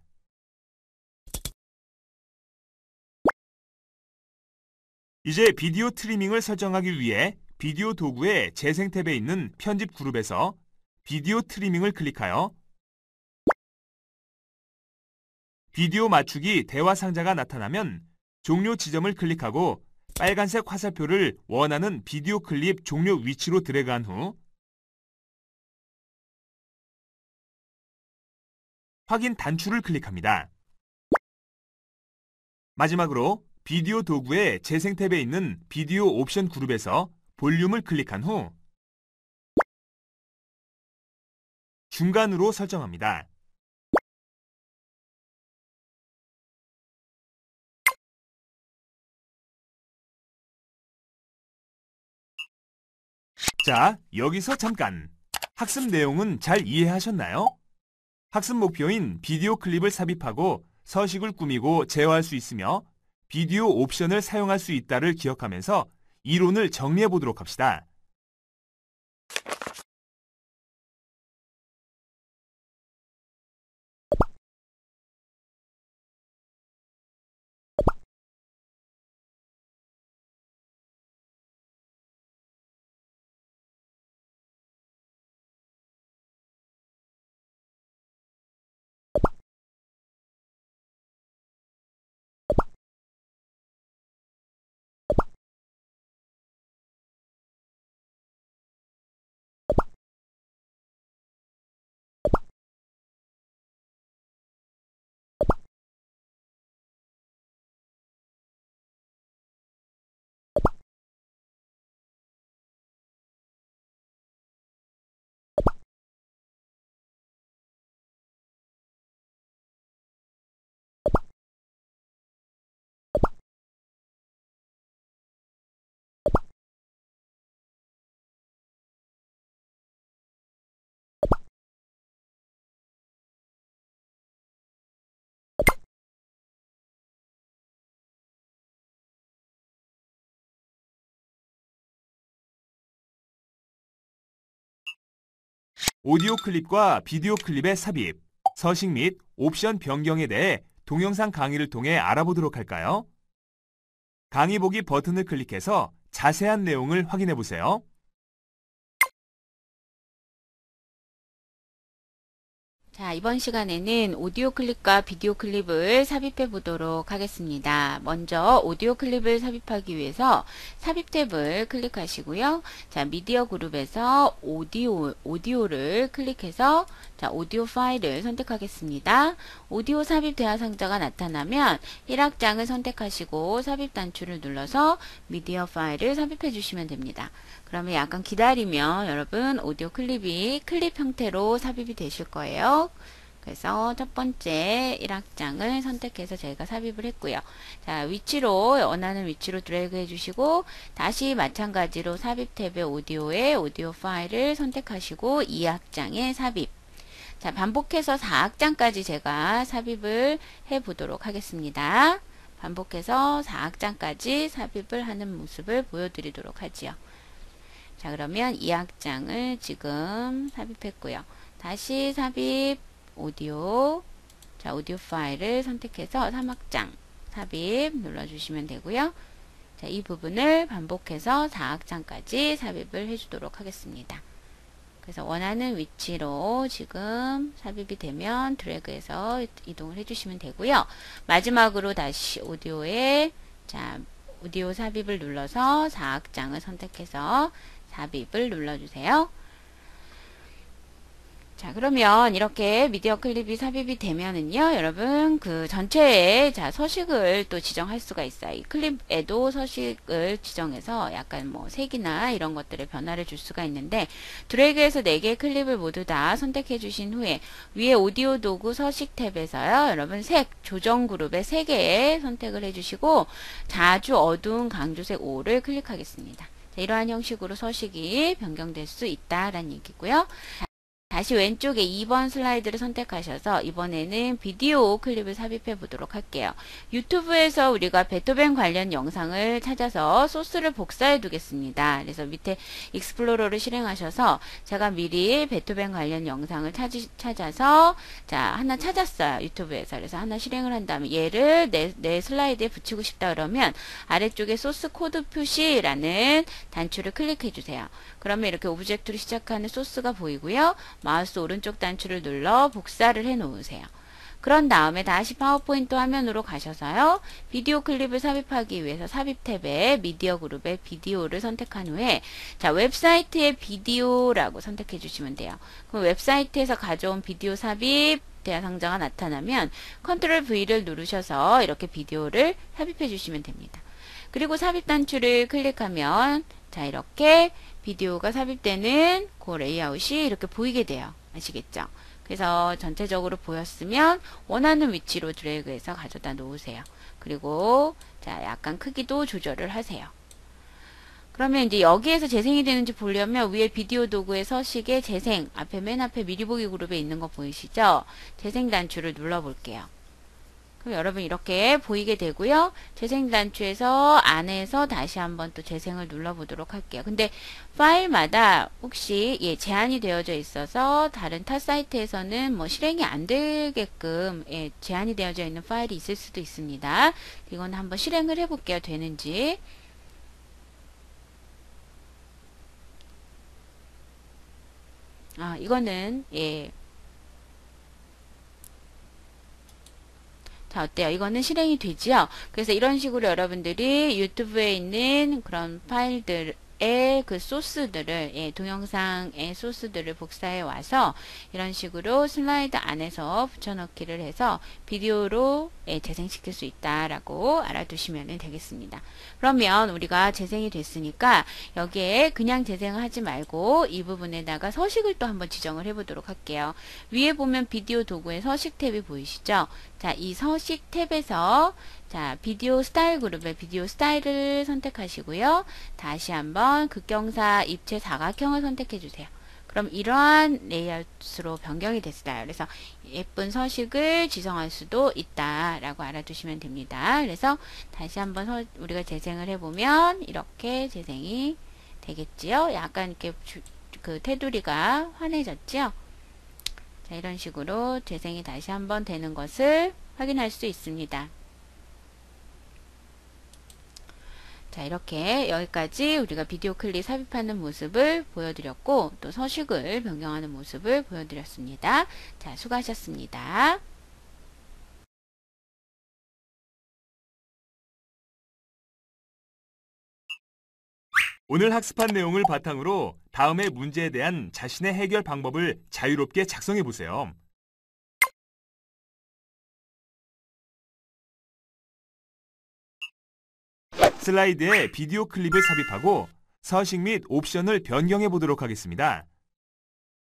이제 비디오 트리밍을 설정하기 위해 비디오 도구의 재생 탭에 있는 편집 그룹에서 비디오 트리밍을 클릭하여 비디오 맞추기 대화 상자가 나타나면 종료 지점을 클릭하고 빨간색 화살표를 원하는 비디오 클립 종료 위치로 드래그한 후 확인 단추를 클릭합니다. 마지막으로 비디오 도구의 재생 탭에 있는 비디오 옵션 그룹에서 볼륨을 클릭한 후 중간으로 설정합니다. 자, 여기서 잠깐! 학습 내용은 잘 이해하셨나요? 학습 목표인 비디오 클립을 삽입하고 서식을 꾸미고 제어할 수 있으며 비디오 옵션을 사용할 수 있다를 기억하면서 이론을 정리해 보도록 합시다. 오디오 클립과 비디오 클립의 삽입, 서식 및 옵션 변경에 대해 동영상 강의를 통해 알아보도록 할까요? 강의 보기 버튼을 클릭해서 자세한 내용을 확인해 보세요. 자, 이번 시간에는 오디오 클립과 비디오 클립을 삽입해 보도록 하겠습니다. 먼저 오디오 클립을 삽입하기 위해서 삽입 탭을 클릭하시고요. 자, 미디어 그룹에서 오디오를 클릭해서 자, 오디오 파일을 선택하겠습니다. 오디오 삽입 대화상자가 나타나면 1악장을 선택하시고 삽입 단추를 눌러서 미디어 파일을 삽입해 주시면 됩니다. 그러면 약간 기다리면 여러분 오디오 클립이 클립 형태로 삽입이 되실 거예요. 그래서 첫 번째 1악장을 선택해서 제가 삽입을 했고요. 자, 위치로 원하는 위치로 드래그 해주시고 다시 마찬가지로 삽입 탭의 오디오에 오디오 파일을 선택하시고 2악장에 삽입. 자, 반복해서 4악장까지 제가 삽입을 해 보도록 하겠습니다. 반복해서 4악장까지 삽입을 하는 모습을 보여드리도록 하지요. 자, 그러면 2악장을 지금 삽입했고요. 다시 삽입 오디오. 자, 오디오 파일을 선택해서 3악장 삽입 눌러주시면 되고요. 자, 이 부분을 반복해서 4악장까지 삽입을 해주도록 하겠습니다. 그래서 원하는 위치로 지금 삽입이 되면 드래그해서 이동을 해주시면 되고요. 마지막으로 다시 오디오에 자, 오디오 삽입을 눌러서 4악장을 선택해서 삽입을 눌러주세요. 자, 그러면 이렇게 미디어 클립이 삽입이 되면은요, 여러분, 그 전체에, 자, 서식을 또 지정할 수가 있어요. 이 클립에도 서식을 지정해서 약간 뭐 색이나 이런 것들을 변화를 줄 수가 있는데, 드래그해서 4개의 클립을 모두 다 선택해 주신 후에, 위에 오디오 도구 서식 탭에서요, 여러분, 색, 조정 그룹에 3개 선택을 해 주시고, 자주 어두운 강조색 5를 클릭하겠습니다. 자, 이러한 형식으로 서식이 변경될 수 있다라는 얘기고요. 다시 왼쪽에 2번 슬라이드를 선택하셔서 이번에는 비디오 클립을 삽입해 보도록 할게요. 유튜브에서 우리가 베토벤 관련 영상을 찾아서 소스를 복사해 두겠습니다. 그래서 밑에 익스플로러를 실행하셔서 제가 미리 베토벤 관련 영상을 찾아서 자, 하나 찾았어요. 유튜브에서. 그래서 하나 실행을 한 다음에 얘를 내 슬라이드에 붙이고 싶다 그러면 아래쪽에 소스 코드 표시라는 단추를 클릭해 주세요. 그러면 이렇게 오브젝트로 시작하는 소스가 보이고요. 마우스 오른쪽 단추를 눌러 복사를 해 놓으세요. 그런 다음에 다시 파워포인트 화면으로 가셔서요. 비디오 클립을 삽입하기 위해서 삽입 탭에 미디어 그룹의 비디오를 선택한 후에 자, 웹사이트의 비디오라고 선택해 주시면 돼요. 그럼 웹사이트에서 가져온 비디오 삽입 대화상자가 나타나면 컨트롤 V를 누르셔서 이렇게 비디오를 삽입해 주시면 됩니다. 그리고 삽입 단추를 클릭하면 자, 이렇게 비디오가 삽입되는 그 레이아웃이 이렇게 보이게 돼요. 아시겠죠? 그래서 전체적으로 보였으면 원하는 위치로 드래그해서 가져다 놓으세요. 그리고 자, 약간 크기도 조절을 하세요. 그러면 이제 여기에서 재생이 되는지 보려면 위에 비디오 도구의 서식에 재생, 맨 앞에 미리 보기 그룹에 있는 거 보이시죠? 재생 단추를 눌러 볼게요. 그럼 여러분 이렇게 보이게 되고요. 재생 단추에서 안에서 다시 한번 또 재생을 눌러보도록 할게요. 근데 파일마다 혹시 제한이 되어져 있어서 다른 타 사이트에서는 뭐 실행이 안 되게끔 제한이 되어져 있는 파일이 있을 수도 있습니다. 이건 한번 실행을 해볼게요. 되는지. 이거는 자, 어때요? 이거는 실행이 되지요? 그래서 이런 식으로 여러분들이 유튜브에 있는 그런 파일들의 그 소스들을, 동영상의 소스들을 복사해 와서 이런 식으로 슬라이드 안에서 붙여넣기를 해서 비디오로 재생시킬 수 있다라고 알아두시면 되겠습니다. 그러면 우리가 재생이 됐으니까 여기에 그냥 재생을 하지 말고 이 부분에다가 서식을 또 한번 지정을 해 보도록 할게요. 위에 보면 비디오 도구의 서식 탭이 보이시죠? 자, 이 서식 탭에서 자, 비디오 스타일 그룹의 비디오 스타일을 선택하시고요. 다시 한번 극경사 입체 사각형을 선택해 주세요. 그럼 이러한 레이아웃으로 변경이 됐어요. 그래서 예쁜 서식을 지정할 수도 있다라고 알아두시면 됩니다. 그래서 다시 한번 우리가 재생을 해보면 이렇게 재생이 되겠지요. 약간 이렇게 그 테두리가 환해졌죠. 자, 이런 식으로 재생이 다시 한번 되는 것을 확인할 수 있습니다. 자, 이렇게 여기까지 우리가 비디오 클립 삽입하는 모습을 보여드렸고, 또 서식을 변경하는 모습을 보여드렸습니다. 자, 수고하셨습니다. 오늘 학습한 내용을 바탕으로 다음의 문제에 대한 자신의 해결 방법을 자유롭게 작성해 보세요. 슬라이드에 비디오 클립을 삽입하고 서식 및 옵션을 변경해 보도록 하겠습니다.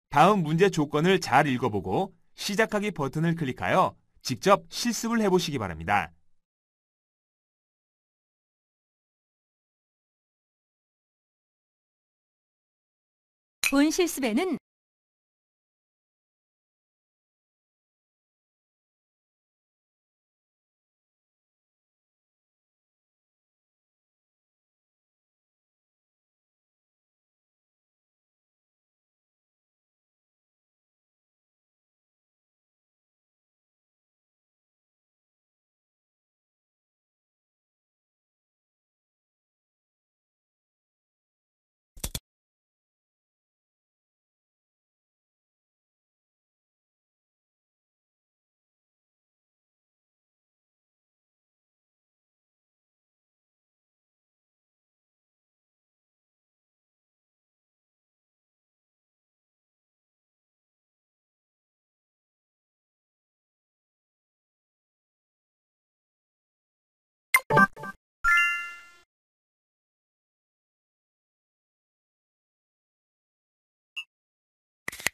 다음 문제 조건을 잘 읽어보고 시작하기 버튼을 클릭하여 직접 실습을 해보시기 바랍니다. 본 실습에는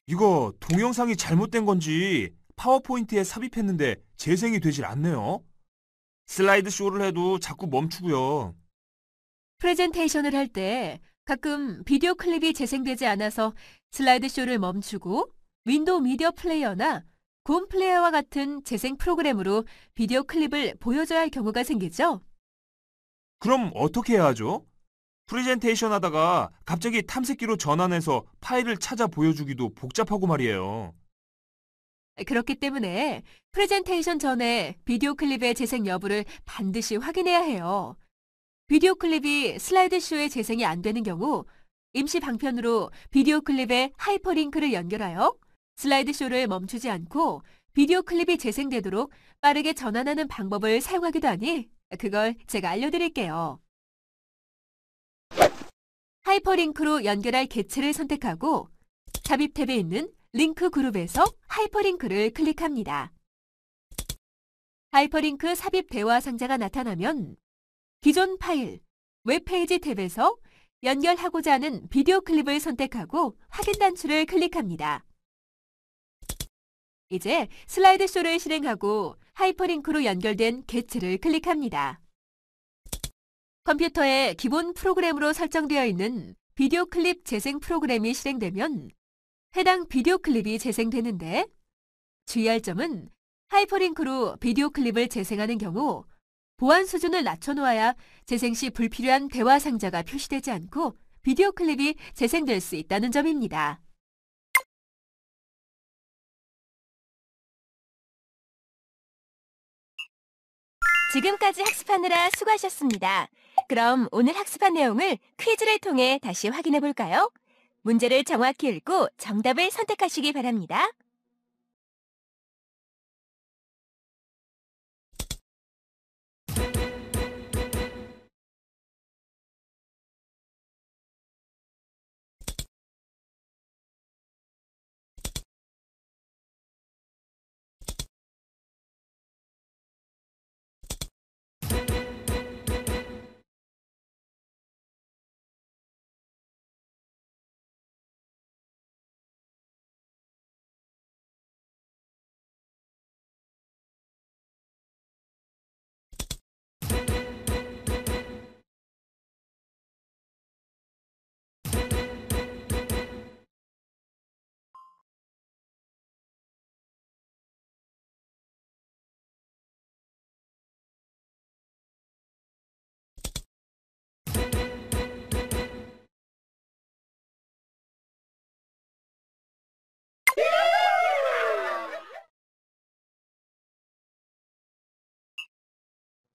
이거 동영상이 잘못된 건지 파워포인트에 삽입했는데 재생이 되질 않네요. 슬라이드 쇼를 해도 자꾸 멈추고요. 프레젠테이션을 할 때 가끔 비디오 클립이 재생되지 않아서 슬라이드 쇼를 멈추고 윈도우 미디어 플레이어나 곰 플레이어와 같은 재생 프로그램으로 비디오 클립을 보여줘야 할 경우가 생기죠. 그럼 어떻게 해야 하죠? 프레젠테이션 하다가 갑자기 탐색기로 전환해서 파일을 찾아 보여주기도 복잡하고 말이에요. 그렇기 때문에 프레젠테이션 전에 비디오 클립의 재생 여부를 반드시 확인해야 해요. 비디오 클립이 슬라이드 쇼에 재생이 안 되는 경우 임시 방편으로 비디오 클립에 하이퍼링크를 연결하여 슬라이드 쇼를 멈추지 않고 비디오 클립이 재생되도록 빠르게 전환하는 방법을 사용하기도 하니 그걸 제가 알려드릴게요. 하이퍼링크로 연결할 개체를 선택하고 삽입 탭에 있는 링크 그룹에서 하이퍼링크를 클릭합니다. 하이퍼링크 삽입 대화 상자가 나타나면 기존 파일, 웹페이지 탭에서 연결하고자 하는 비디오 클립을 선택하고 확인 단추를 클릭합니다. 이제 슬라이드 쇼를 실행하고 하이퍼링크로 연결된 개체를 클릭합니다. 컴퓨터에 기본 프로그램으로 설정되어 있는 비디오 클립 재생 프로그램이 실행되면 해당 비디오 클립이 재생되는데 주의할 점은 하이퍼링크로 비디오 클립을 재생하는 경우 보안 수준을 낮춰놓아야 재생 시 불필요한 대화 상자가 표시되지 않고 비디오 클립이 재생될 수 있다는 점입니다. 지금까지 학습하느라 수고하셨습니다. 그럼 오늘 학습한 내용을 퀴즈를 통해 다시 확인해 볼까요? 문제를 정확히 읽고 정답을 선택하시기 바랍니다.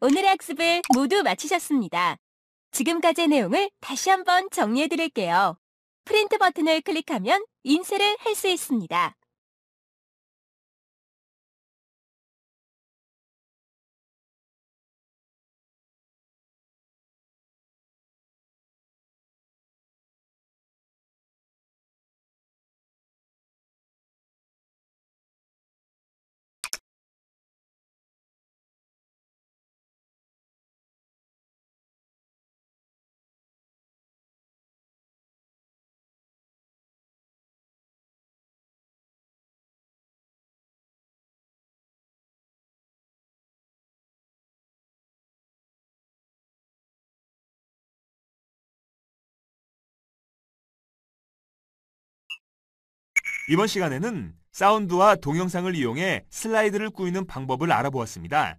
오늘의 학습을 모두 마치셨습니다. 지금까지의 내용을 다시 한번 정리해 드릴게요. 프린트 버튼을 클릭하면 인쇄를 할 수 있습니다. 이번 시간에는 사운드와 동영상을 이용해 슬라이드를 꾸미는 방법을 알아보았습니다.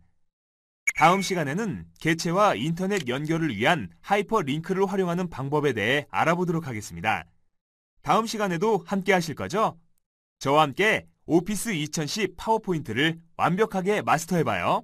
다음 시간에는 개체와 인터넷 연결을 위한 하이퍼링크를 활용하는 방법에 대해 알아보도록 하겠습니다. 다음 시간에도 함께 하실 거죠? 저와 함께 오피스 2010 파워포인트를 완벽하게 마스터해봐요.